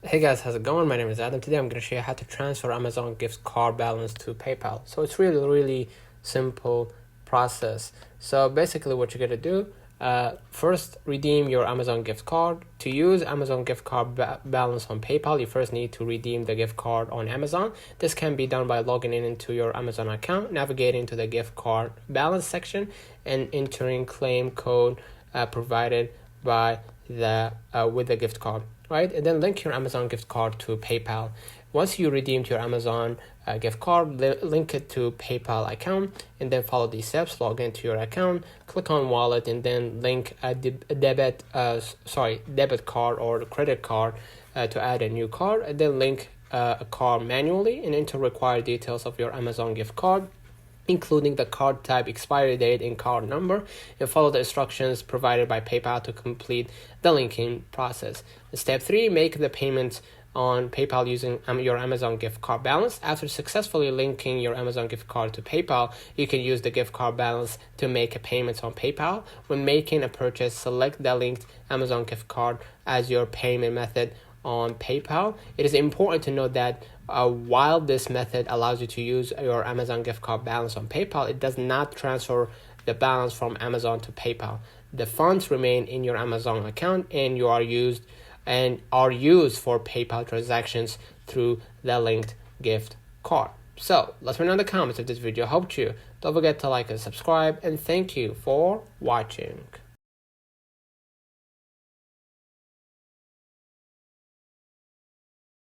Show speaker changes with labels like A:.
A: Hey guys, how's it going? My name is Adam. Today I'm going to show you how to transfer Amazon gift card balance to PayPal. So it's really simple process. So basically what you're going to do, first redeem your Amazon gift card. To use Amazon gift card balance on PayPal, you first need to redeem the gift card on Amazon. This can be done by logging in into your Amazon account, navigating to the gift card balance section, and entering claim code provided by the with the gift card, right? And then link your Amazon gift card to PayPal. Once you redeemed your Amazon gift card, link it to PayPal account, and then follow these steps. Log into your account, click on wallet, and then link a debit card or credit card to add a new card, and then link a card manually and enter required details of your Amazon gift card, including the card type, expiry date, and card number, and follow the instructions provided by PayPal to complete the linking process. Step 3, make the payments on PayPal using your Amazon gift card balance. After successfully linking your Amazon gift card to PayPal, you can use the gift card balance to make payments on PayPal. When making a purchase, select the linked Amazon gift card as your payment method on PayPal. It is important to note that while this method allows you to use your Amazon gift card balance on PayPal, it does not transfer the balance from Amazon to PayPal. The funds remain in your Amazon account and are used for PayPal transactions through the linked gift card. So let me know in the comments if this video helped you. Don't forget to like and subscribe, and thank you for watching.